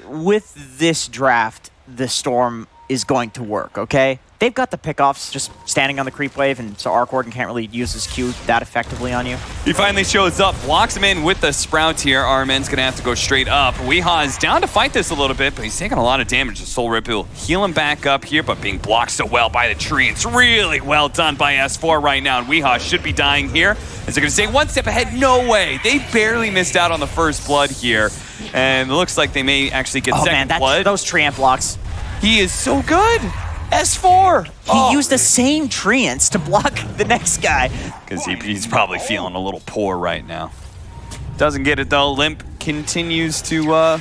with this draft, the Storm is going to work, okay? They've got the pickoffs just standing on the creep wave, and so Arc Warden can't really use his Q that effectively on you. He finally shows up, blocks him in with the Sprout here. Armen's going to have to go straight up. Weehaw is down to fight this a little bit, but he's taking a lot of damage. The Soul Rip will heal him back up here, but being blocked so well by the tree. It's really well done by S4 right now, and Weehaw should be dying here. As they're going to stay one step ahead, no way. They barely missed out on the first blood here, and it looks like they may actually get second blood. Those treant blocks. He is so good. S4! He used the same treants to block the next guy. Because he's probably feeling a little poor right now. Doesn't get it though. Limp continues to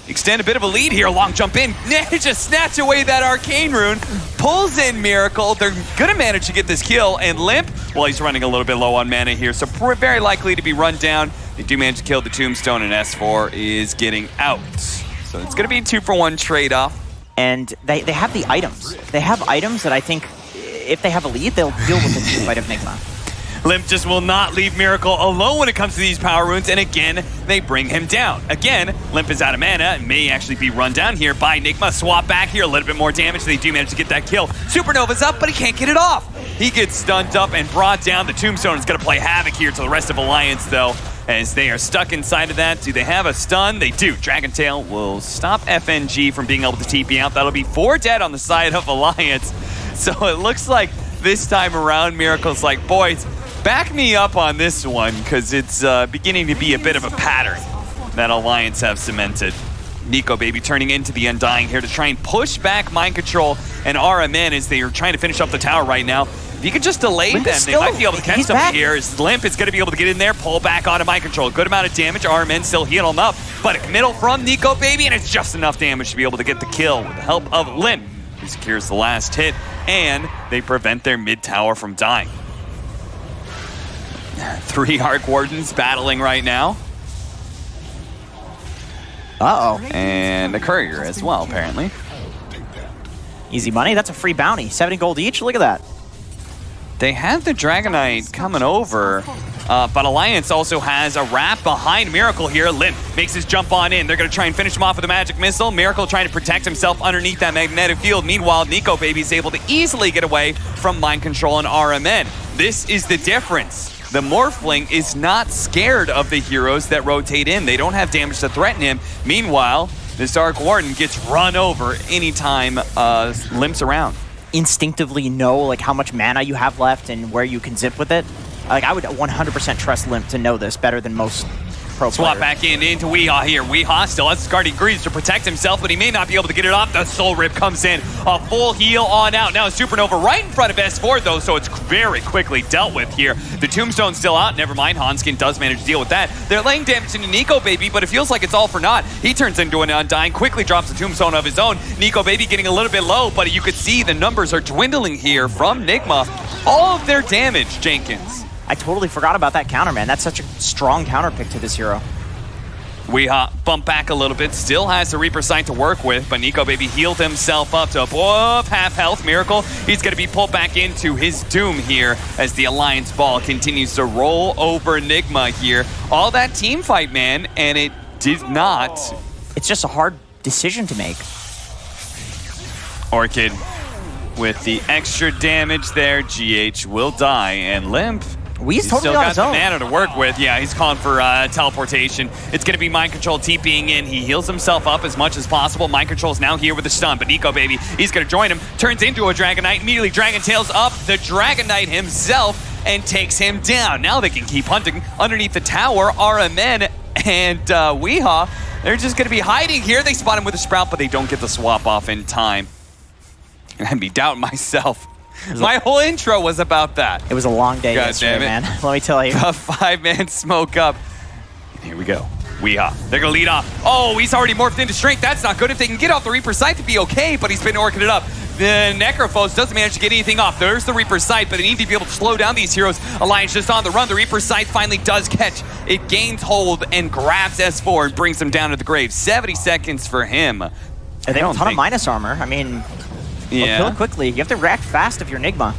extend a bit of a lead here. Long jump in. Just snatch away that arcane rune. Pulls in Miracle. They're going to manage to get this kill. And Limp, well, he's running a little bit low on mana here, so very likely to be run down. They do manage to kill the Tombstone, and S4 is getting out. So it's going to be a 2-for-1 trade-off. And they have the items. They have items that I think if they have a lead, they'll deal with the team fight of NIGMA. Limp just will not leave Miracle alone when it comes to these power runes, and again, they bring him down. Again, Limp is out of mana and may actually be run down here by NIGMA. Swap back here, a little bit more damage. They do manage to get that kill. Supernova's up, but he can't get it off. He gets stunned up and brought down. The Tombstone is going to play havoc here to the rest of Alliance, though, as they are stuck inside of that. Do they have a stun? They do. Dragon Tail will stop FNG from being able to TP out. That'll be 4 dead on the side of Alliance. So it looks like this time around, Miracle's like, boys, back me up on this one, because it's beginning to be a bit of a pattern that Alliance have cemented. Nico Baby turning into the Undying here to try and push back Mind Control and RMN as they are trying to finish up the tower right now. If you could just delay them, they might be able to catch something here. Limp is going to be able to get in there, pull back onto Mind Control. Good amount of damage. RMN still healing him up, but a committal from Nico Baby, and it's just enough damage to be able to get the kill with the help of Limp, who secures the last hit, and they prevent their mid tower from dying. 3 Arc Wardens battling right now. Uh-oh. And a Courier as well, apparently. Easy money. That's a free bounty. 70 gold each. Look at that. They have the Dragonite coming over, but Alliance also has a wrap behind Miracle here. Limp makes his jump on in. They're going to try and finish him off with a magic missile. Miracle trying to protect himself underneath that magnetic field. Meanwhile, Nico Baby is able to easily get away from Mind Control and RMN. This is the difference. The Morphling is not scared of the heroes that rotate in. They don't have damage to threaten him. Meanwhile, this Dark Warden gets run over anytime Limp's around. Instinctively know like how much mana you have left and where you can zip with it. Like I would 100% trust Limp to know this better than most pro players. Swap back into Weehaw here. Weehaw still has Guardian Greaves to protect himself, but he may not be able to get it off. The Soul Rip comes in. A full heal on out. Now Supernova right in front of S4 though, so it's very quickly dealt with here. The Tombstone's still out. Never mind, Hanskin does manage to deal with that. They're laying damage into Nico Baby, but it feels like it's all for naught. He turns into an Undying, quickly drops a Tombstone of his own. Nico Baby getting a little bit low, but you could see the numbers are dwindling here from NIGMA. All of their damage, Jenkins. I totally forgot about that counter, man. That's such a strong counter pick to this hero. Weehaw bump back a little bit, still has the Reaper Sight to work with, but Nico Baby healed himself up to above half health. Miracle, he's going to be pulled back into his doom here as the Alliance ball continues to roll over NIGMA here. All that team fight, man, and it did not. It's just a hard decision to make. Orchid with the extra damage there. GH will die, and Limp, He's totally still on got his the own. mana to work with. Yeah, he's calling for teleportation. It's going to be Mind Control TPing in. He heals himself up as much as possible. Mind Control's now here with a stun, but Nico Baby, he's going to join him. Turns into a Dragonite. Immediately Dragon Tails up the Dragonite himself and takes him down. Now they can keep hunting underneath the tower. RMN and Weehaw, they're just going to be hiding here. They spot him with a Sprout, but they don't get the swap off in time. I'd be doubting myself. My whole intro was about that. It was a long day yesterday, man. Let me tell you. A 5-man smoke up. Here we go. Weehaw. They're going to lead off. Oh, he's already morphed into strength. That's not good. If they can get off the Reaper Sight to be okay, but he's been orching it up. The Necrophos doesn't manage to get anything off. There's the Reaper Sight, but they need to be able to slow down these heroes. Alliance just on the run. The Reaper Sight finally does catch. It gains hold and grabs S4 and brings him down to the grave. 70 seconds for him. And they have a ton of minus armor. I mean, yeah. kill it quickly. You have to react fast if you're NIGMA.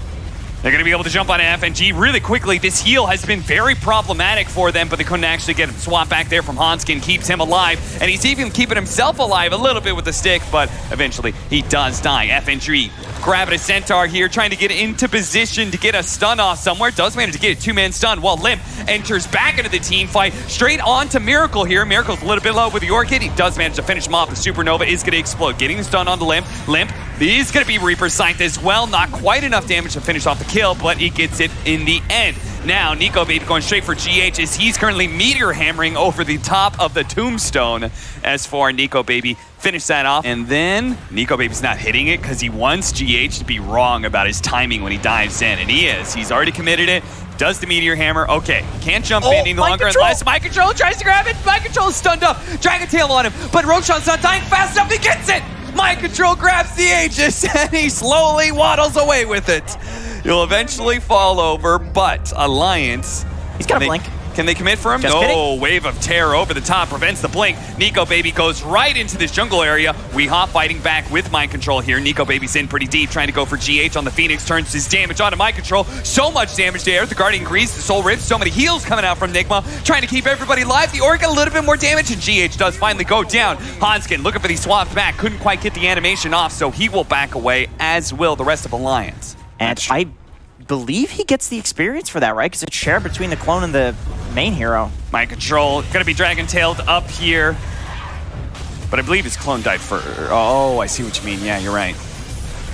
They're going to be able to jump on FNG really quickly. This heal has been very problematic for them, but they couldn't actually get him. Swap back there from Hanskin keeps him alive, and he's even keeping himself alive a little bit with the stick, but eventually he does die. FNG grabbing a Centaur here, trying to get into position to get a stun off somewhere. Does manage to get a two-man stun while Limp enters back into the team fight. Straight on to Miracle here. Miracle's a little bit low with the Orchid. He does manage to finish him off. The Supernova is going to explode. Getting the stun on the Limp. Limp is going to be Reaper Sight as well. Not quite enough damage to finish off the kill, but he gets it in the end. Now, Nico Baby going straight for GH as he's currently meteor hammering over the top of the tombstone. As for Nico Baby, finish that off. And then Nico Baby's not hitting it because he wants GH to be wrong about his timing when he dives in. And he is. He's already committed it. Does the meteor hammer. Okay, can't jump in any longer unless Mind Control tries to grab it. Mind Control is stunned up. Dragon Tail on him, but Roshan's not dying fast enough. He gets it. Mind Control grabs the Aegis and he slowly waddles away with it. He'll eventually fall over, but Alliance... He's got a blink. Can they commit for him? Just no, kidding. Wave of terror over the top prevents the blink. Nico Baby goes right into this jungle area. Weehaw fighting back with Mind Control here. Nico Baby's in pretty deep, trying to go for GH on the Phoenix. Turns his damage onto Mind Control. So much damage there. The Guardian Grease, the Soul Rift, so many heals coming out from NIGMA. Trying to keep everybody alive. The Orc a little bit more damage, and GH does finally go down. Hanskin looking for the swaps back. Couldn't quite get the animation off, so he will back away, as will the rest of Alliance. And I believe he gets the experience for that, right? Because it's shared between the clone and the main hero. Mind Control, gonna be Dragon-tailed up here. But I believe his clone died first. Oh, I see what you mean. Yeah, you're right.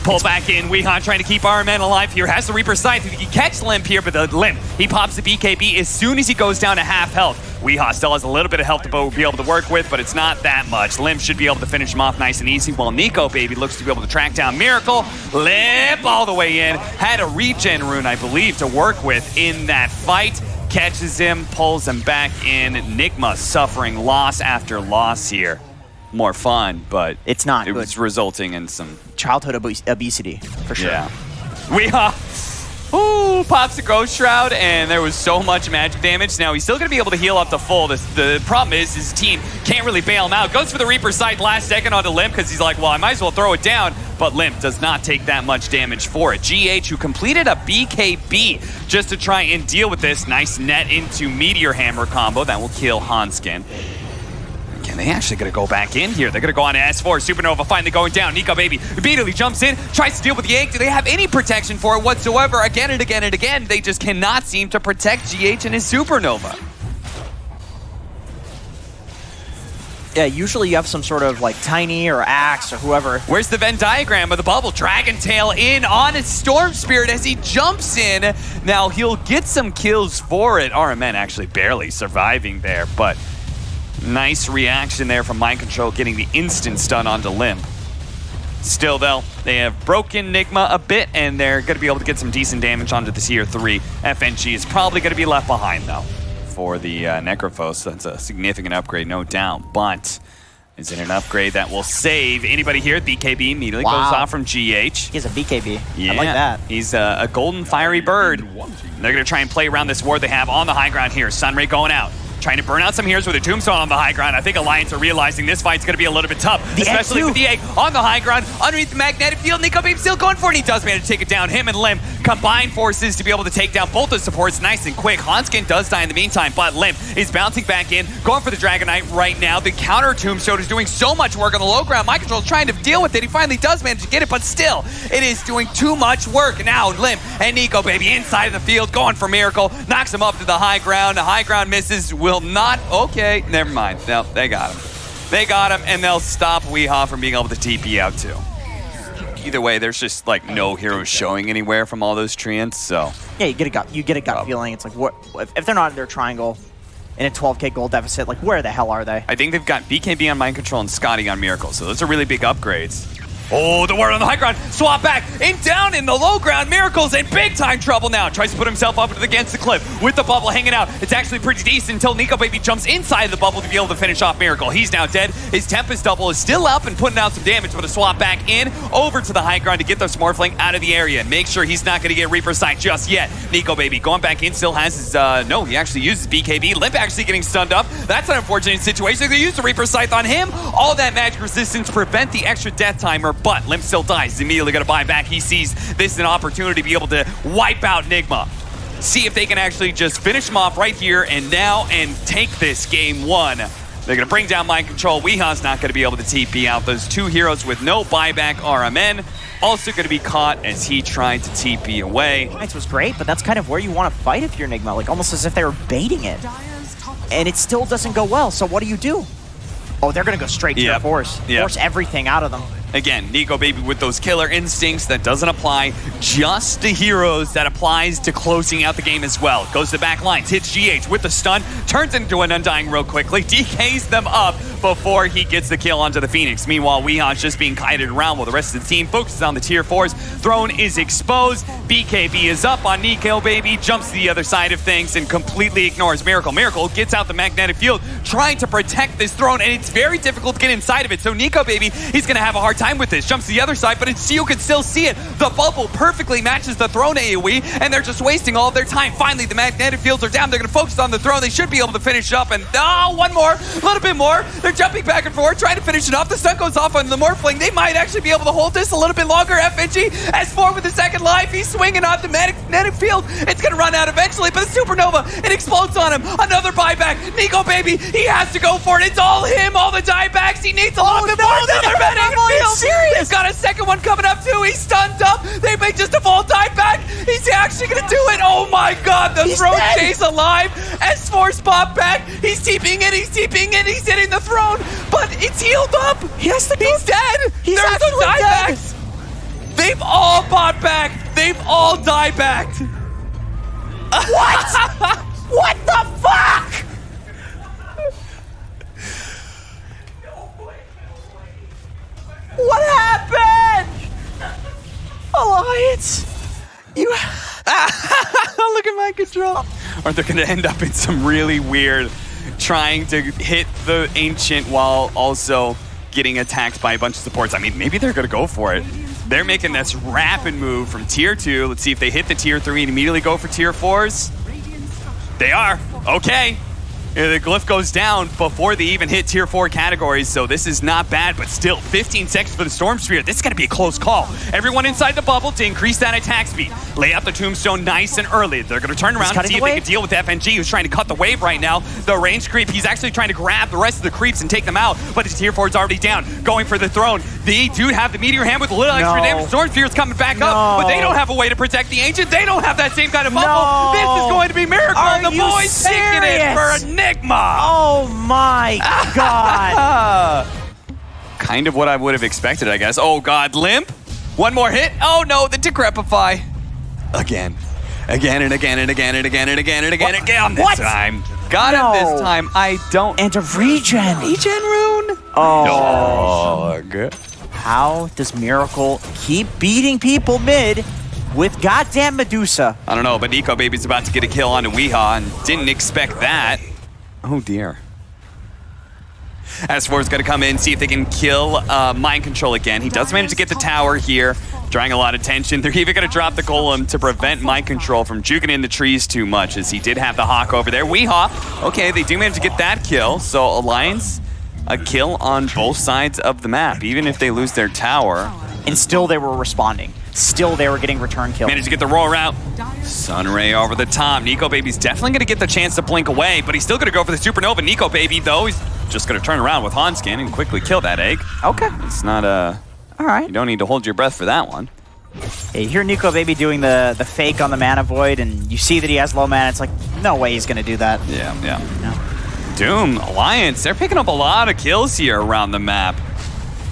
Pull back in. Weehaw trying to keep our man alive here. Has the Reaper Scythe. He can catch Limp here, but the Limp, he pops the BKB as soon as he goes down to half health. Weehaw still has a little bit of health to be able to work with, but it's not that much. Limp should be able to finish him off nice and easy, while Nico Baby looks to be able to track down Miracle. Limp all the way in. Had a regen rune, I believe, to work with in that fight. Catches him, pulls him back in. NIGMA suffering loss after loss here. More fun, but it's not it good. was resulting in some childhood obesity, for sure. Yeah. Ooh, pops the Ghost Shroud, and there was so much magic damage. Now, he's still going to be able to heal up to full. The problem is his team can't really bail him out. Goes for the Reaper Sight last second onto Limp because he's like, well, I might as well throw it down. But Limp does not take that much damage for it. GH, who completed a BKB just to try and deal with this. Nice net into Meteor Hammer combo. That will kill Hanskin. And they actually going to go back in here. They're going to go on to S4. Supernova finally going down. Nico Baby immediately jumps in, tries to deal with the Yank. Do they have any protection for it whatsoever? Again and again and again, they just cannot seem to protect GH and his Supernova. Yeah, usually you have some sort of like Tiny or Axe or whoever. Where's the Venn diagram of the bubble? Dragon Tail in on his Storm Spirit as he jumps in. Now he'll get some kills for it. RMN actually barely surviving there, but nice reaction there from Mind Control, getting the instant stun onto Limp. Still, though, they have broken NIGMA a bit, and they're going to be able to get some decent damage onto the Tier 3. FNG is probably going to be left behind, though, for the Necrophos. That's a significant upgrade, no doubt, but is it an upgrade that will save anybody here? BKB immediately goes off from GH. He has a BKB. Yeah, I like that. He's a golden fiery bird. They're going to try and play around this ward they have on the high ground here. Sunray going out. Trying to burn out some heroes with a tombstone on the high ground. I think Alliance are realizing this fight's going to be a little bit tough, especially with the egg on the high ground underneath the magnetic field. Nico Baby still going for it, and he does manage to take it down. Him and Limp combine forces to be able to take down both the supports nice and quick. Hanskin does die in the meantime, but Limp is bouncing back in, going for the Dragon Knight right now. The counter tombstone is doing so much work on the low ground. Mind Control is trying to deal with it. He finally does manage to get it, but still, it is doing too much work. Now Limp and Nico Baby inside of the field, going for Miracle, knocks him up to the high ground. The high ground misses, will not... Okay, never mind. No, they got him. They got him, and they'll stop Weehaw from being able to TP out too. Either way, there's just like no heroes showing anywhere from all those treants, so. Yeah, you get a gut feeling. It's like, what if they're not in their triangle in a 12k gold deficit, like where the hell are they? I think they've got BKB on Mind Control and Scotty on Miracle, so those are really big upgrades. Oh, the ward on the high ground. Swap back and down in the low ground. Miracle's in big time trouble now. Tries to put himself up against the cliff with the bubble hanging out. It's actually pretty decent until Nico Baby jumps inside the bubble to be able to finish off Miracle. He's now dead. His Tempest double is still up and putting out some damage, but a swap back in over to the high ground to get the Smurfling out of the area and make sure he's not going to get Reaper Sight just yet. Nico Baby going back in, still has his, no, he actually uses BKB. Limp actually getting stunned up. That's an unfortunate situation. They use the Reaper Scythe on him. All that magic resistance prevent the extra death timer, but Limp still dies. He's immediately going to buy back. He sees this as an opportunity to be able to wipe out NIGMA. See if they can actually just finish him off right here and now and take this game 1. They're going to bring down mind control. Weeha's not going to be able to TP out. Those 2 heroes with no buyback RMN also going to be caught as he tried to TP away. It was great, but that's kind of where you want to fight if you're NIGMA, like almost as if they were baiting it. And it still doesn't go well, so what do? Oh, they're going to go straight to the force. Force everything out of them. Again, NiGMA with those killer instincts that doesn't apply just to heroes, that applies to closing out the game as well. Goes to the back lines, hits GH with the stun, turns into an Undying real quickly, DKs them up before he gets the kill onto the Phoenix. Meanwhile, Weeha's just being kited around while the rest of the team focuses on the tier 4s. Throne is exposed, BKB is up on NiGMA, jumps to the other side of things and completely ignores Miracle. Miracle gets out the magnetic field, trying to protect this throne, and it's very difficult to get inside of it. So NiGMA, he's going to have a hard time with this. Jumps to the other side, but you can still see it. The bubble perfectly matches the throne AoE, and they're just wasting all of their time. Finally, the magnetic fields are down. They're going to focus on the throne. They should be able to finish up, and one more, a little bit more. They're jumping back and forth, trying to finish it off. The stun goes off on the Morphling. They might actually be able to hold this a little bit longer. FNG, S4 with the second life. He's swinging on the magnetic field. It's going to run out eventually, but the Supernova, it explodes on him. Another buyback. NiGMA, he has to go for it. It's all him, all the diebacks. He needs a lot more. Another magnetic field. He's got a second one coming up too. He's stunned up. They make just a full dieback. He's actually going to do it. Oh my god, the throne stays alive. S4 spot back. He's TPing in. He's hitting the throne, but it's healed up. He's dead. There's the diebacks. They've all bought back. They've all diebacked. What? What the fuck? What happened? Alliance? You... Look at my control. Or they're going to end up in some really weird trying to hit the Ancient while also getting attacked by a bunch of supports. I mean, maybe they're going to go for it. They're making this rapid move from tier 2. Let's see if they hit the tier 3 and immediately go for tier 4s. They are. Okay. The glyph goes down before they even hit tier 4 categories, so this is not bad, but still 15 seconds for the Storm Sphere. This is going to be a close call. Everyone inside the bubble to increase that attack speed. Lay out the Tombstone nice and early. They're going to turn around and see if they can deal with FNG, who's trying to cut the wave right now. The range creep, he's actually trying to grab the rest of the creeps and take them out, but his tier 4 is already down, going for the throne. They do have the Meteor Hand with a little extra damage. Storm Sphere is coming back up, but they don't have a way to protect the Ancient. They don't have that same kind of bubble. This is going to be Miracle. The boys taking it for NIGMA. Oh my god. Kind of what I would have expected, I guess. Oh god, Limp. One more hit. Oh no, the Decrepify. Again. Again and again and again and again and again and again. Again this time. Got him this time. I don't. And a regen. Regen rune? Oh. Good. How does Miracle keep beating people mid with goddamn Medusa? I don't know, but NiGMA's about to get a kill onto Weeha and didn't expect that. Oh dear. S4 is going to come in, see if they can kill Mind Control again. He does manage to get the tower here, drawing a lot of tension. They're even going to drop the Golem to prevent Mind Control from juking in the trees too much, as he did have the Hawk over there. Weeha, okay, they do manage to get that kill. So Alliance, a kill on both sides of the map, even if they lose their tower. And still they were responding. Still they were getting return kills. Managed to get the roar out. Sunray over the top. NiGMA's definitely going to get the chance to blink away, but he's still going to go for the Supernova. NiGMA, though, he's just going to turn around with Hanskin and quickly kill that egg. Okay. It's not a... All right. You don't need to hold your breath for that one. Yeah, you hear NiGMA doing the fake on the Mana Void, and you see that he has low mana. It's like, no way he's going to do that. Yeah. No. Doom, Alliance, they're picking up a lot of kills here around the map.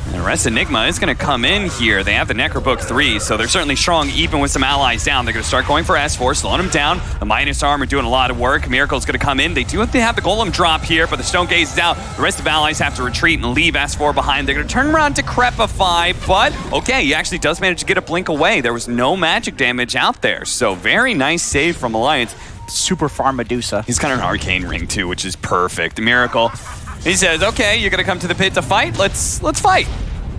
And the rest of NIGMA is going to come in here. They have the Necrobook 3, so they're certainly strong even with some allies down. They're going to start going for S4, slowing them down. The Minus Arm are doing a lot of work. Miracle's going to come in. They do have to have the Golem drop here, but the Stone Gaze is out. The rest of allies have to retreat and leave S4 behind. They're going to turn around to Crepify, but okay, he actually does manage to get a blink away. There was no magic damage out there, so very nice save from Alliance. Super farm Medusa. He's got an Arcane Ring too, which is perfect. Miracle, he says, okay, you're going to come to the pit to fight? Let's fight.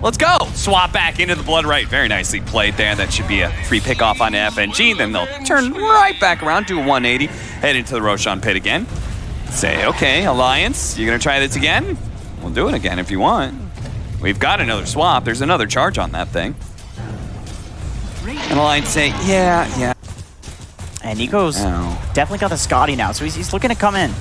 Let's go. Swap back into the Blood Right. Very nicely played there. That should be a free pickoff on FNG. Then they'll turn right back around, do a 180, head into the Roshan pit again. Say, okay, Alliance, you're going to try this again? We'll do it again if you want. We've got another swap. There's another charge on that thing. And Alliance say, yeah. And Nico's definitely got the Scotty now, so he's looking to come in.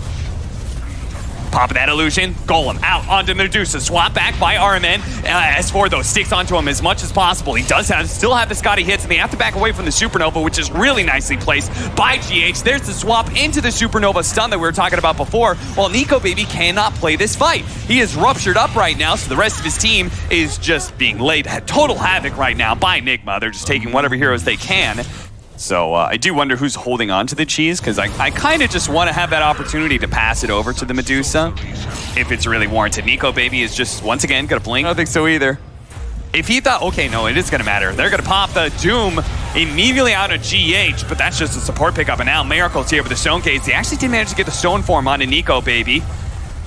Pop that illusion, Golem out onto Medusa, swap back by RMN. S4 though sticks onto him as much as possible. He does still have the Scotty hits, and they have to back away from the Supernova, which is really nicely placed by GH. There's the swap into the Supernova stun that we were talking about before, while Nico Baby cannot play this fight. He is ruptured up right now, so the rest of his team is just being laid total havoc right now by NIGMA. They're just taking whatever heroes they can. So I do wonder who's holding on to the cheese, because I kind of just want to have that opportunity to pass it over to the Medusa if it's really warranted. Nico Baby is just, once again, going to blink. I don't think so either. If he thought, okay, no, it is going to matter. They're going to pop the Doom immediately out of GH, but that's just a support pickup. And now Miracle's here with the Stone Gaze. They actually did manage to get the Stone Form onto Nico Baby.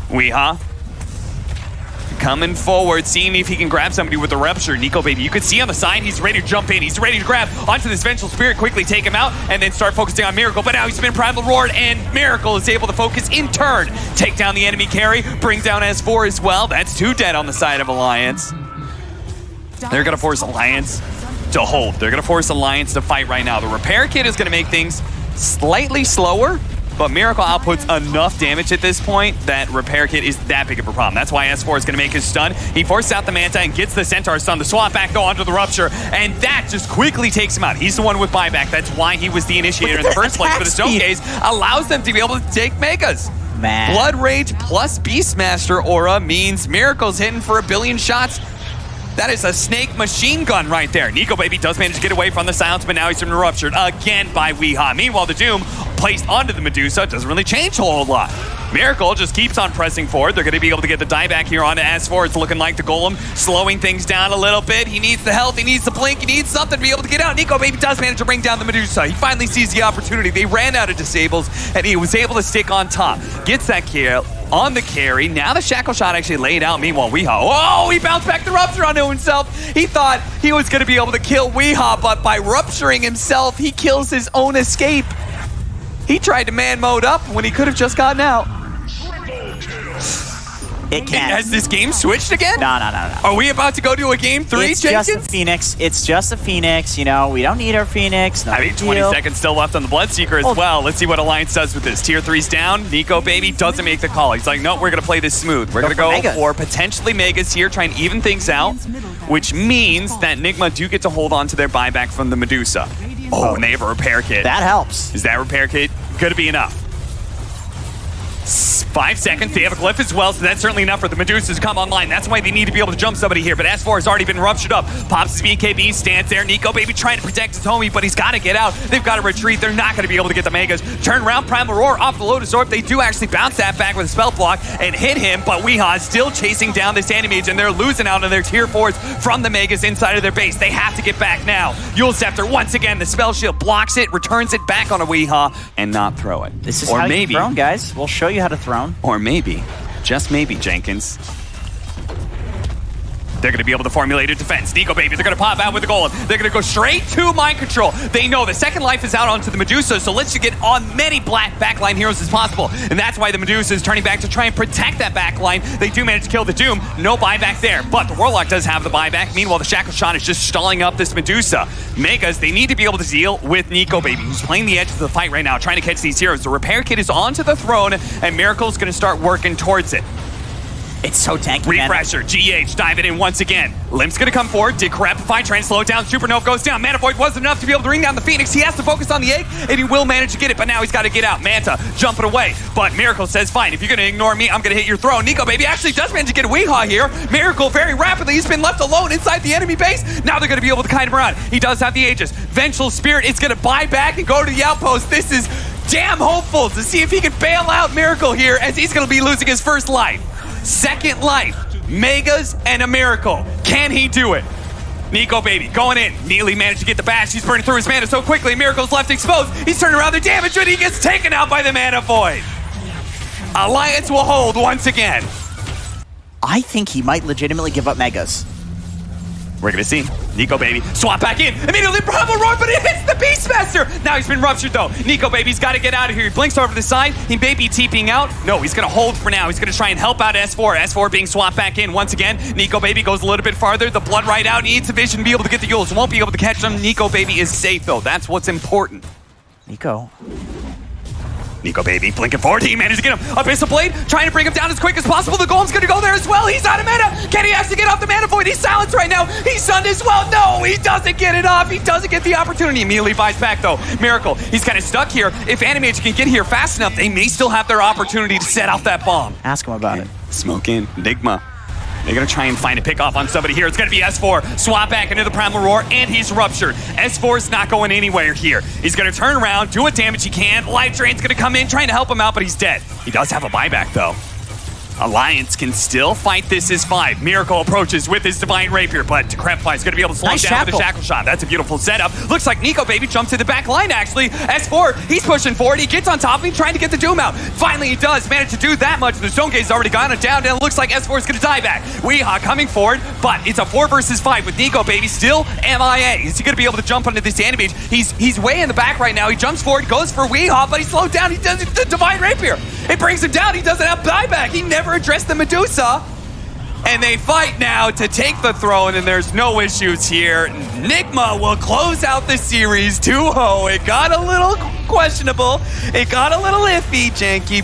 Weeha coming forward, seeing if he can grab somebody with the Rupture. Nico Baby, you could see on the side, he's ready to jump in. He's ready to grab onto this Vengeful Spirit, quickly take him out, and then start focusing on Miracle. But now he's been Primal Roared, and Miracle is able to focus in turn. Take down the enemy carry, bring down S4 as well. That's 2 dead on the side of Alliance. They're going to force Alliance to hold. They're going to force Alliance to fight right now. The Repair Kit is going to make things slightly slower, but Miracle outputs enough damage at this point that Repair Kit is that big of a problem. That's why S4 is going to make his stun. He forces out the Manta and gets the Centaur stun. The swap back though onto the Rupture, and that just quickly takes him out. He's the one with buyback. That's why he was the initiator in the first place. But the Stone Gaze allows them to be able to take Megas. Man. Blood Rage plus Beastmaster aura means Miracle's hitting for 1 billion shots. That is a snake machine gun right there. Nico Baby does manage to get away from the silence, but now he's been ruptured again by Weeha. Meanwhile, the Doom placed onto the Medusa doesn't really change a whole lot. Miracle just keeps on pressing forward. They're going to be able to get the dieback here onto S4. It's looking like the Golem slowing things down a little bit. He needs the health, he needs the blink, he needs something to be able to get out. Nico Baby does manage to bring down the Medusa. He finally sees the opportunity. They ran out of disables, and he was able to stick on top. Gets that kill on the carry. Now the Shackle Shot actually laid out. Meanwhile, Weeha, oh, he bounced back the Rupture onto himself. He thought he was going to be able to kill Weeha, but by rupturing himself, he kills his own escape. He tried to man mode up when he could have just gotten out. It can't. Has this game switched again? No. Are we about to go to a game 3, It's Jenkins? just a Phoenix. It's just a Phoenix. You know, we don't need our Phoenix. No I mean, 20 seconds still left on the Bloodseeker as well. Let's see what Alliance does with this. Tier 3's down. Nico Baby doesn't make the call. He's like, no, we're going to play this smooth. We're going to go for potentially Megas here, try and even things out, which means that NIGMA do get to hold on to their buyback from the Medusa. Oh, and they have a Repair Kit. That helps. Is that Repair Kit going to be enough? 5 seconds. They have a glyph as well, so that's certainly enough for the Medusas to come online. That's why they need to be able to jump somebody here, but S4 has already been ruptured up. Pops his BKB, stands there. Nico Baby trying to protect his homie, but he's got to get out. They've got to retreat. They're not going to be able to get the Megas. Turn around, Primal Roar off the Lotus Orb. They do actually bounce that back with a spell block and hit him, but Weeha is still chasing down this Anti-Mage, and they're losing out on their tier 4s from the Megas inside of their base. They have to get back now. Yule Scepter, once again, the spell shield blocks it, returns it back on a Weeha, and not throw it. This is how you throne, guys. We'll show you how to throne. Or maybe, just maybe, Jenkins, they're going to be able to formulate a defense. Nico Baby, they're going to pop out with the Golem. They're going to go straight to Mind Control. They know the second life is out onto the Medusa, so let's just get on many black backline heroes as possible. And that's why the Medusa is turning back to try and protect that backline. They do manage to kill the Doom. No buyback there, but the Warlock does have the buyback. Meanwhile, the Shackle Shot is just stalling up this Medusa. Megas, they need to be able to deal with Nico Baby, who's playing the edge of the fight right now, trying to catch these heroes. The Repair Kit is onto the throne, and Miracle's going to start working towards it. It's so tanky, Refresher, GH, diving in once again. Limp's gonna come forward, did Corruptify, trying to slow it down. Supernova goes down. Mana Void wasn't enough to be able to bring down the Phoenix. He has to focus on the egg, and he will manage to get it, but now he's got to get out. Manta jumping away, but Miracle says, fine, if you're gonna ignore me, I'm gonna hit your throne. Nico Baby actually does manage to get a Weeha here. Miracle very rapidly, he's been left alone inside the enemy base. Now they're gonna be able to kite him around. He does have the Aegis. Vengeful Spirit is gonna buy back and go to the outpost. This is damn hopeful to see if he can bail out Miracle here, as he's gonna be losing his first life. Second life. Megas and a Miracle. Can he do it? Nico Baby going in. Neely managed to get the bash. He's burning through his mana so quickly. Miracle's left exposed. He's turning around the damage, and he gets taken out by the Mana Void. Alliance will hold once again. I think he might legitimately give up Megas. We're gonna see Nico Baby swap back in. Immediately Bravo Roar, but it hits the Beastmaster. Now he's been ruptured though. Nico Baby's got to get out of here. He blinks over to the side. He may be TPing out. No, he's gonna hold for now. He's gonna try and help out S4. S4 being swapped back in once again. Nico Baby goes a little bit farther. The blood right out. Needs a vision to be able to get the Yules. Won't be able to catch them. Nico Baby is safe though. That's what's important. Nico Baby blinking forward. He managed to get him. Abyssal Blade trying to bring him down as quick as possible. The Golem's going to go there as well. He's out of mana. Can he actually get off the mana void? He's silenced right now. He's stunned as well. No, he doesn't get it off. He doesn't get the opportunity. Immediately buys back though. Miracle, he's kind of stuck here. If Animage can get here fast enough, they may still have their opportunity to set off that bomb. Ask him about it. Smoke in. NIGMA. They're going to try and find a pick off on somebody here. It's going to be S4. Swap back into the Primal Roar, and he's ruptured. S4's not going anywhere here. He's going to turn around, do what damage he can. Life Drain's going to come in, trying to help him out, but he's dead. He does have a buyback, though. Alliance can still fight this as 5. Miracle approaches with his Divine Rapier, but Decrepify is going to be able to slow him down with a Shackle Shot. That's a beautiful setup. Looks like Nico Baby jumps to the back line, actually. S4, he's pushing forward. He gets on top of him, trying to get the Doom out. Finally, he does manage to do that much. The Stone Gaze has already gone down, and it looks like S4 is going to die back. Weehaw coming forward, but it's a 4 versus 5 with Nico Baby still MIA. Is he going to be able to jump onto this Animage? He's way in the back right now. He jumps forward, goes for Weehaw, but he's slowed down. He does the Divine Rapier. It brings him down. He doesn't have buyback. He never addressed the Medusa. And they fight now to take the throne, and there's no issues here. NIGMA will close out the series 2-0. It got a little questionable. It got a little iffy, Janky,